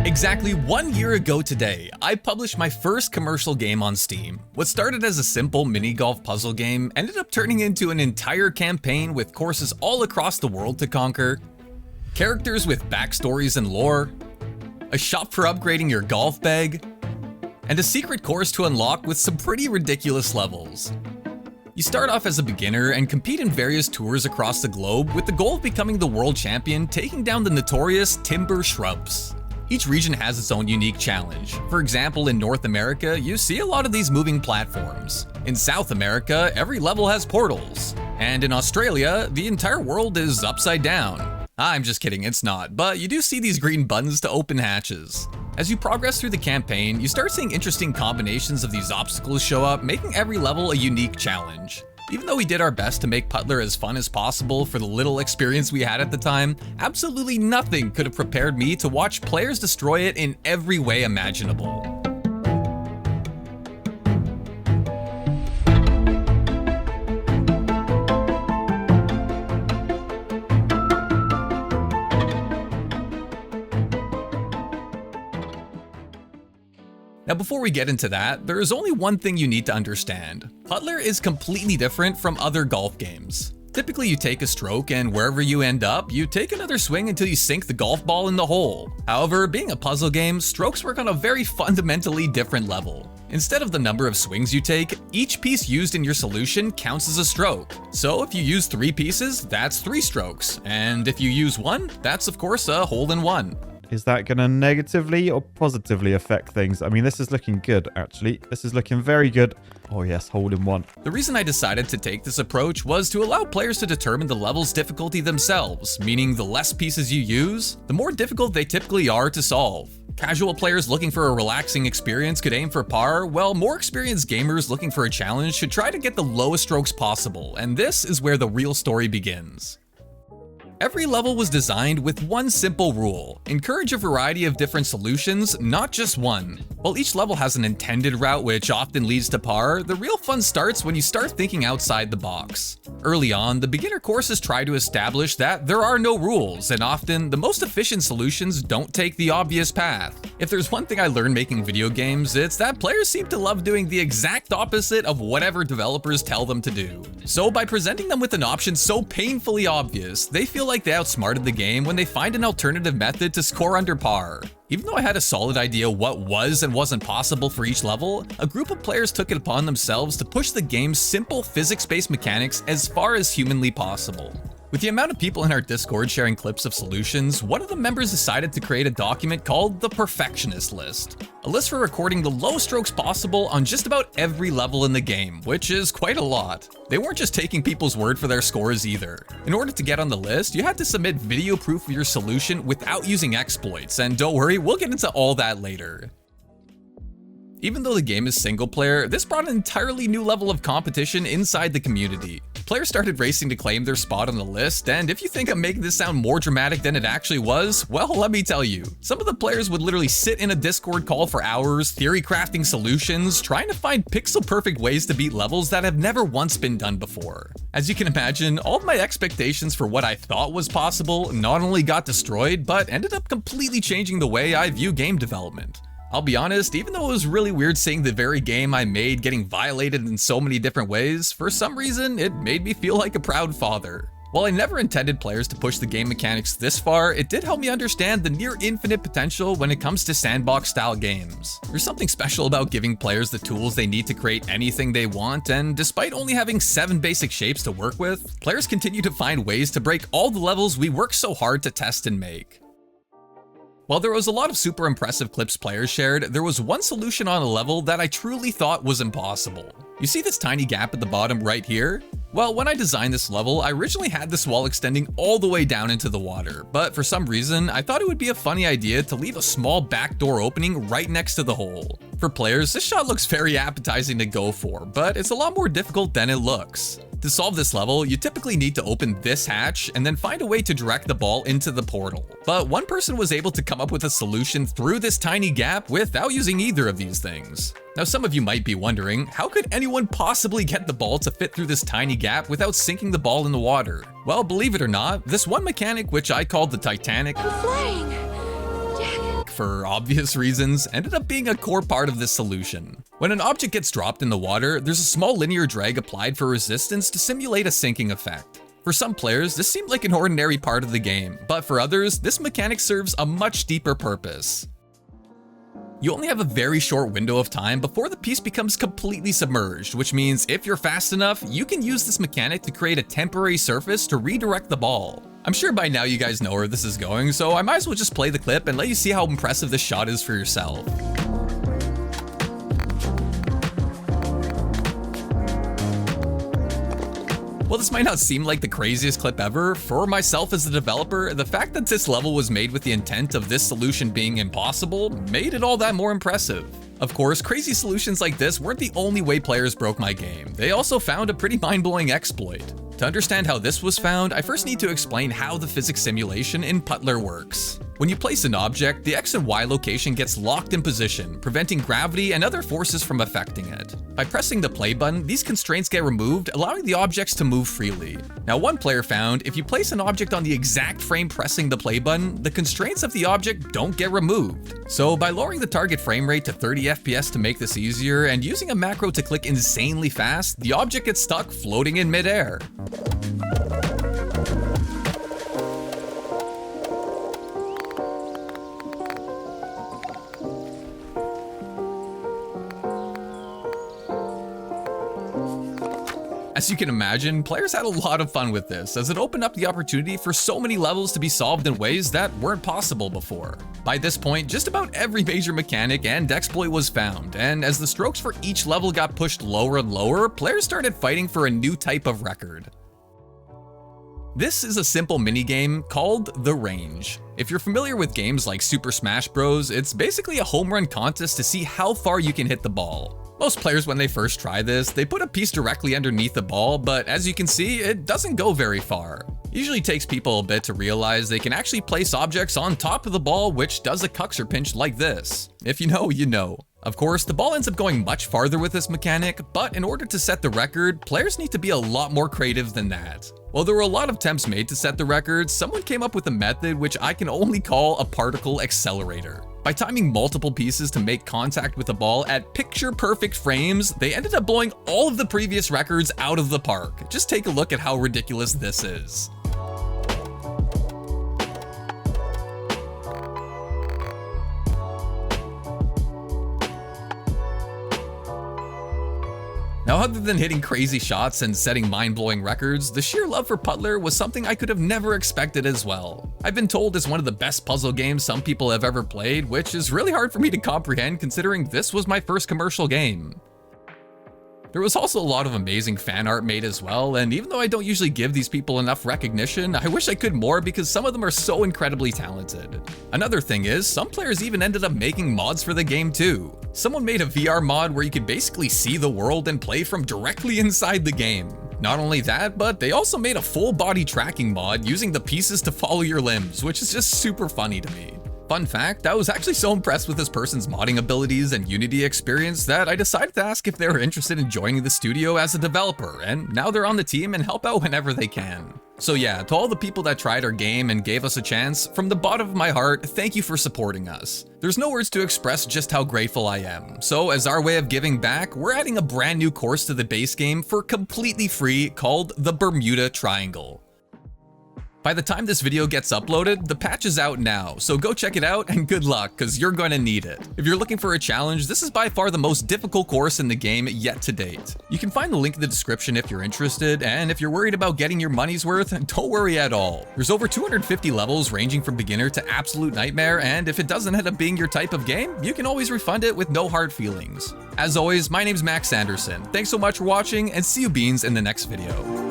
Exactly 1 year ago today, I published my first commercial game on Steam. What started as a simple mini-golf puzzle game ended up turning into an entire campaign with courses all across the world to conquer, characters with backstories and lore, a shop for upgrading your golf bag, and a secret course to unlock with some pretty ridiculous levels. You start off as a beginner and compete in various tours across the globe with the goal of becoming the world champion, taking down the notorious timber shrubs. Each region has its own unique challenge. For example, in North America, you see a lot of these moving platforms. In South America, every level has portals. And in Australia, the entire world is upside down. I'm just kidding, it's not, but you do see these green buttons to open hatches. As you progress through the campaign, you start seeing interesting combinations of these obstacles show up, making every level a unique challenge. Even though we did our best to make Putler as fun as possible for the little experience we had at the time, absolutely nothing could have prepared me to watch players destroy it in every way imaginable. Now before we get into that, there is only one thing you need to understand. Putler is completely different from other golf games. Typically you take a stroke and wherever you end up, you take another swing until you sink the golf ball in the hole. However, being a puzzle game, strokes work on a very fundamentally different level. Instead of the number of swings you take, each piece used in your solution counts as a stroke. So if you use 3 pieces, that's 3 strokes. And if you use 1, that's of course a hole-in-one. Is that going to negatively or positively affect things? I mean, this is looking good, actually. This is looking very good. Oh yes, hole-in-one. The reason I decided to take this approach was to allow players to determine the level's difficulty themselves, meaning the less pieces you use, the more difficult they typically are to solve. Casual players looking for a relaxing experience could aim for par, while more experienced gamers looking for a challenge should try to get the lowest strokes possible, and this is where the real story begins. Every level was designed with one simple rule: encourage a variety of different solutions, not just one. While each level has an intended route which often leads to par, the real fun starts when you start thinking outside the box. Early on, the beginner courses try to establish that there are no rules, and often the most efficient solutions don't take the obvious path. If there's one thing I learned making video games, it's that players seem to love doing the exact opposite of whatever developers tell them to do. So by presenting them with an option so painfully obvious, they feel like they outsmarted the game when they find an alternative method to score under par. Even though I had a solid idea what was and wasn't possible for each level, a group of players took it upon themselves to push the game's simple physics-based mechanics as far as humanly possible. With the amount of people in our Discord sharing clips of solutions, one of the members decided to create a document called the Perfectionist List. A list for recording the lowest strokes possible on just about every level in the game, which is quite a lot. They weren't just taking people's word for their scores either. In order to get on the list, you had to submit video proof of your solution without using exploits, and don't worry, we'll get into all that later. Even though the game is single player, this brought an entirely new level of competition inside the community. Players started racing to claim their spot on the list, and if you think I'm making this sound more dramatic than it actually was, well, let me tell you. Some of the players would literally sit in a Discord call for hours, theory crafting solutions, trying to find pixel-perfect ways to beat levels that have never once been done before. As you can imagine, all of my expectations for what I thought was possible not only got destroyed, but ended up completely changing the way I view game development. I'll be honest, even though it was really weird seeing the very game I made getting violated in so many different ways, for some reason, it made me feel like a proud father. While I never intended players to push the game mechanics this far, it did help me understand the near infinite potential when it comes to sandbox-style games. There's something special about giving players the tools they need to create anything they want, and despite only having 7 basic shapes to work with, players continue to find ways to break all the levels we work so hard to test and make. While there was a lot of super impressive clips players shared, there was one solution on a level that I truly thought was impossible. You see this tiny gap at the bottom right here? Well, when I designed this level, I originally had this wall extending all the way down into the water, but for some reason, I thought it would be a funny idea to leave a small back door opening right next to the hole. For players, this shot looks very appetizing to go for, but it's a lot more difficult than it looks. To solve this level, you typically need to open this hatch and then find a way to direct the ball into the portal. But one person was able to come up with a solution through this tiny gap without using either of these things. Now some of you might be wondering, how could anyone possibly get the ball to fit through this tiny gap without sinking the ball in the water? Well, believe it or not, this one mechanic, which I called the Titanic, for obvious reasons, ended up being a core part of this solution. When an object gets dropped in the water, there's a small linear drag applied for resistance to simulate a sinking effect. For some players, this seemed like an ordinary part of the game, but for others, this mechanic serves a much deeper purpose. You only have a very short window of time before the piece becomes completely submerged, which means if you're fast enough, you can use this mechanic to create a temporary surface to redirect the ball. I'm sure by now you guys know where this is going, so I might as well just play the clip and let you see how impressive this shot is for yourself. While this might not seem like the craziest clip ever, for myself as a developer, the fact that this level was made with the intent of this solution being impossible made it all that more impressive. Of course, crazy solutions like this weren't the only way players broke my game. They also found a pretty mind-blowing exploit. To understand how this was found, I first need to explain how the physics simulation in Putler works. When you place an object, the X and Y location gets locked in position, preventing gravity and other forces from affecting it. By pressing the play button, these constraints get removed, allowing the objects to move freely. Now, one player found if you place an object on the exact frame pressing the play button, the constraints of the object don't get removed. So by lowering the target frame rate to 30 FPS to make this easier, and using a macro to click insanely fast, the object gets stuck floating in midair. As you can imagine, players had a lot of fun with this, as it opened up the opportunity for so many levels to be solved in ways that weren't possible before. By this point, just about every major mechanic and exploit was found, and as the strokes for each level got pushed lower and lower, players started fighting for a new type of record. This is a simple minigame called The Range. If you're familiar with games like Super Smash Bros., it's basically a home run contest to see how far you can hit the ball. Most players, when they first try this, they put a piece directly underneath the ball, but as you can see, it doesn't go very far. It usually takes people a bit to realize they can actually place objects on top of the ball, which does a cuxer pinch like this. If you know, you know. Of course, the ball ends up going much farther with this mechanic, but in order to set the record, players need to be a lot more creative than that. While there were a lot of attempts made to set the record, someone came up with a method which I can only call a particle accelerator. By timing multiple pieces to make contact with the ball at picture-perfect frames, they ended up blowing all of the previous records out of the park. Just take a look at how ridiculous this is. Now, other than hitting crazy shots and setting mind-blowing records, the sheer love for Putler was something I could have never expected as well. I've been told it's one of the best puzzle games some people have ever played, which is really hard for me to comprehend considering this was my first commercial game. There was also a lot of amazing fan art made as well, and even though I don't usually give these people enough recognition, I wish I could more because some of them are so incredibly talented. Another thing is, some players even ended up making mods for the game too. Someone made a VR mod where you could basically see the world and play from directly inside the game. Not only that, but they also made a full body tracking mod using the pieces to follow your limbs, which is just super funny to me. Fun fact, I was actually so impressed with this person's modding abilities and Unity experience that I decided to ask if they were interested in joining the studio as a developer, and now they're on the team and help out whenever they can. So yeah, to all the people that tried our game and gave us a chance, from the bottom of my heart, thank you for supporting us. There's no words to express just how grateful I am. So as our way of giving back, we're adding a brand new course to the base game for completely free called the Bermuda Triangle. By the time this video gets uploaded, the patch is out now, so go check it out and good luck, cause you're gonna need it. If you're looking for a challenge, this is by far the most difficult course in the game yet to date. You can find the link in the description if you're interested, and if you're worried about getting your money's worth, don't worry at all. There's over 250 levels ranging from beginner to absolute nightmare, and if it doesn't end up being your type of game, you can always refund it with no hard feelings. As always, my name's Max Anderson. Thanks so much for watching, and see you beans in the next video.